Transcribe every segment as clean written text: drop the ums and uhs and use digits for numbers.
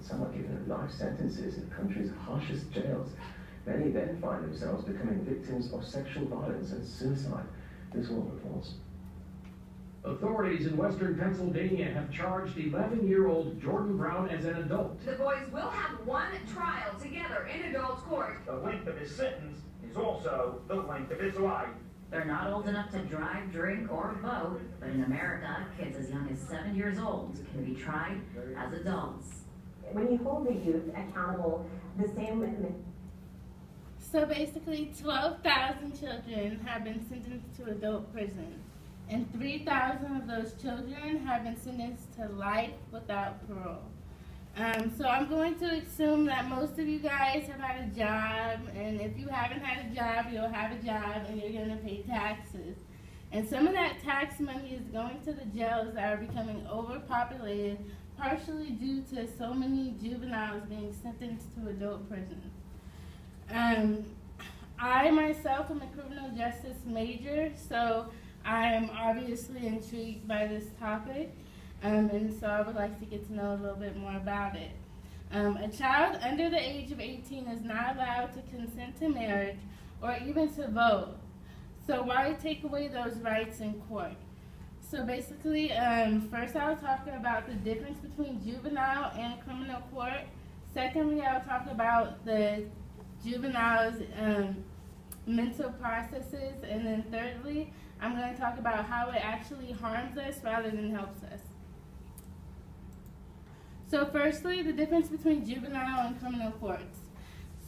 Some are given life sentences in the country's harshest jails. Many then find themselves becoming victims of sexual violence and suicide. This one reports. Authorities in western Pennsylvania have charged 11-year-old Jordan Brown as an adult. The boys will have one trial together in adult court. The length of his sentence is also the length of his life. They're not old enough to drive, drink, or vote, but in America, kids as young as 7 years old can be tried as adults. When you hold the youth accountable, the same. So basically, 12,000 children have been sentenced to adult prison, and 3,000 of those children have been sentenced to life without parole. So I'm going to assume that most of you guys have had a job, and if you haven't had a job, you'll have a job and you're going to pay taxes. And some of that tax money is going to the jails that are becoming overpopulated, partially due to so many juveniles being sentenced to adult prison. I myself am a criminal justice major, so I'm obviously intrigued by this topic. And so I would like to get to know a little bit more about it. A child under the age of 18 is not allowed to consent to marriage or even to vote. So why take away those rights in court? So basically, first I'll talk about the difference between juvenile and criminal court. Secondly, I'll talk about the juveniles' mental processes. And then thirdly, I'm going to talk about how it actually harms us rather than helps us. So firstly, the difference between juvenile and criminal courts.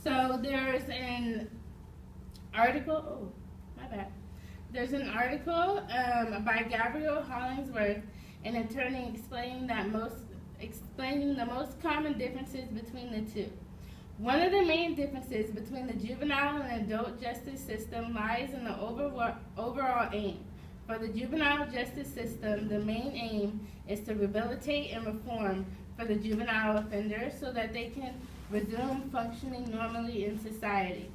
So there's an article, There's an article by Gabrielle Hollingsworth, an attorney, explaining the most common differences between the two. One of the main differences between the juvenile and adult justice system lies in the overall aim. For the juvenile justice system, the main aim is to rehabilitate and reform for the juvenile offenders so that they can resume functioning normally in society.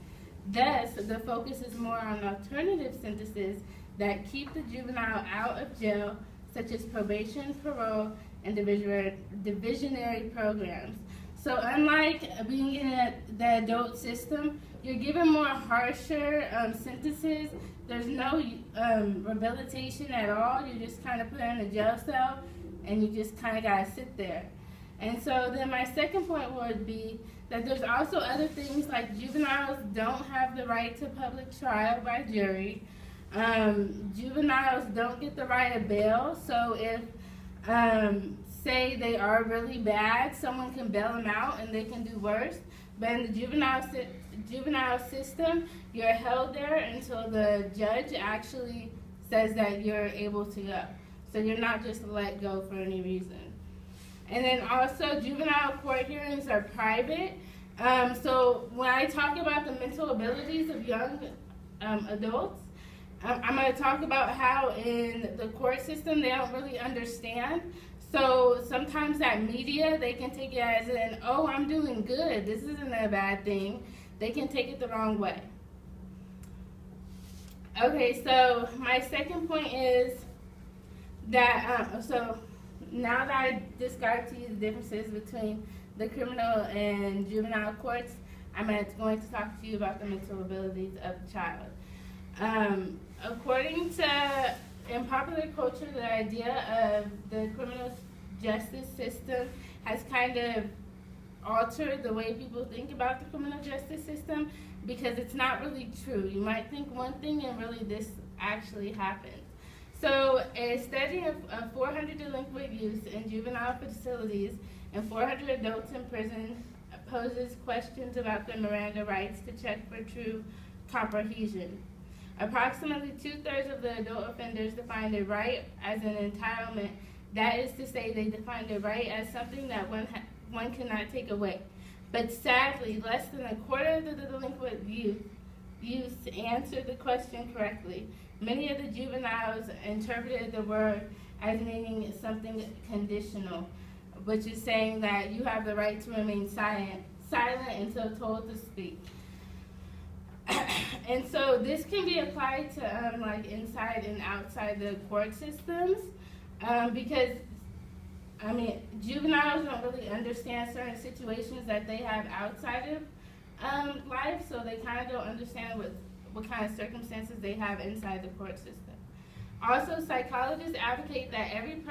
Thus, the focus is more on alternative sentences that keep the juvenile out of jail, such as probation, parole, and divisionary programs. So unlike being in the adult system, you're given more harsher sentences. There's no rehabilitation at all. You're just kind of put in a jail cell, and you just kind of got to sit there. And so then my second point would be that there's also other things like juveniles don't have the right to public trial by jury. Juveniles don't get the right of bail. So if, say they are really bad, someone can bail them out and they can do worse. But in the juvenile system, you're held there until the judge actually says that you're able to go. So you're not just let go for any reason. And then also, juvenile court hearings are private. So when I talk about the mental abilities of young adults, I'm going to talk about how in the court system they don't really understand. So sometimes that media, they can take it as in, oh, I'm doing good, this isn't a bad thing. They can take it the wrong way. Okay, so my second point is that, now that I described to you the differences between the criminal and juvenile courts, I'm going to talk to you about the mental abilities of the child. According to, in popular culture, the idea of the criminal justice system has kind of altered the way people think about the criminal justice system because it's not really true. You might think one thing and really this actually happened. So a study of 400 delinquent youth in juvenile facilities and 400 adults in prison poses questions about their Miranda rights to check for true comprehension. Approximately 2/3 of the adult offenders define a right as an entitlement. That is to say, they define a right as something that one cannot take away. But sadly, less than a quarter of the delinquent youth answered the question correctly. Many of the juveniles interpreted the word as meaning something conditional, which is saying that you have the right to remain silent until told to speak. And so this can be applied to like inside and outside the court systems because I mean, juveniles don't really understand certain situations that they have outside of life, so they kind of don't understand what kind of circumstances they have inside the court system. Also, psychologists advocate that every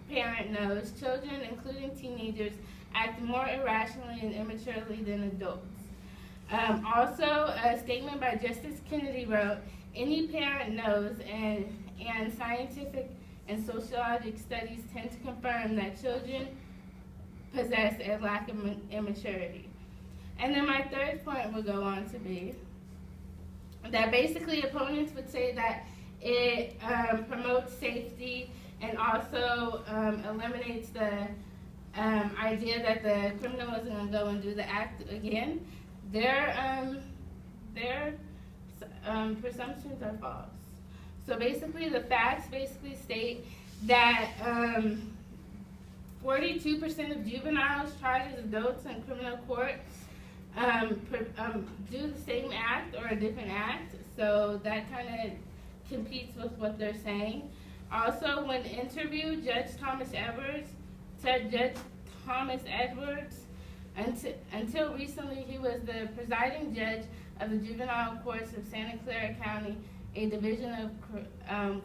parent knows children, including teenagers, act more irrationally and immaturely than adults. Also, a statement by Justice Kennedy wrote, any parent knows, and scientific and sociologic studies tend to confirm that children possess a lack of immaturity. And then my third point would go on to be that basically opponents would say that it promotes safety and also eliminates the idea that the criminal isn't going to go and do the act again. Their presumptions are false. So basically the facts basically state that 42% of juveniles tried as adults in criminal court do the same act or a different act. So that kind of competes with what they're saying. Also, when interviewed, Judge Thomas Edwards, until recently, he was the presiding judge of the juvenile courts of Santa Clara County, a division of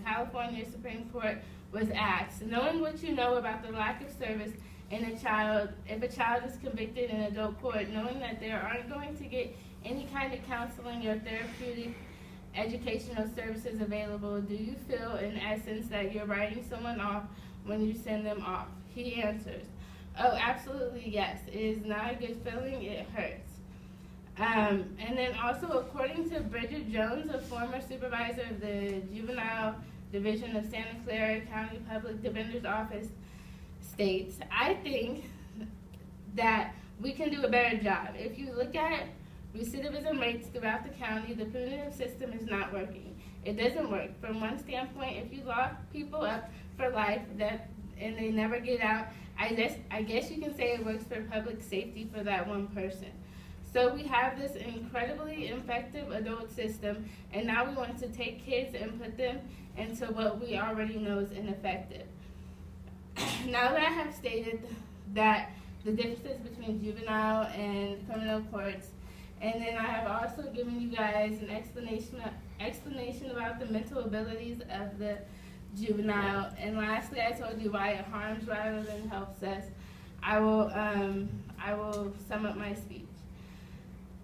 California Supreme Court, was asked, knowing what you know about the lack of service in a child, if a child is convicted in adult court, knowing that they aren't going to get any kind of counseling or therapeutic educational services available, do you feel in essence that you're writing someone off when you send them off? He answers, oh, absolutely yes. It is not a good feeling, it hurts. And then also, according to Bridget Jones, a former supervisor of the Juvenile Division of Santa Clara County Public Defender's Office, states, I think that we can do a better job. If you look at recidivism rates throughout the county, the punitive system is not working. It doesn't work. From one standpoint, if you lock people up for life and they never get out, I guess you can say it works for public safety for that one person. So we have this incredibly effective adult system, and now we want to take kids and put them into what we already know is ineffective. Now that I have stated that the differences between juvenile and criminal courts, and then I have also given you guys an explanation about the mental abilities of the juvenile, and lastly I told you why it harms rather than helps us, I will sum up my speech.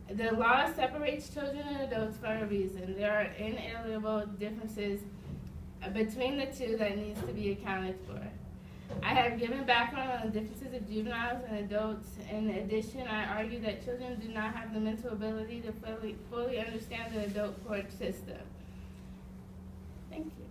The law separates children and adults for a reason. There are inalienable differences between the two that needs to be accounted for. I have given background on the differences of juveniles and adults. In addition, I argue that children do not have the mental ability to fully understand the adult court system. Thank you.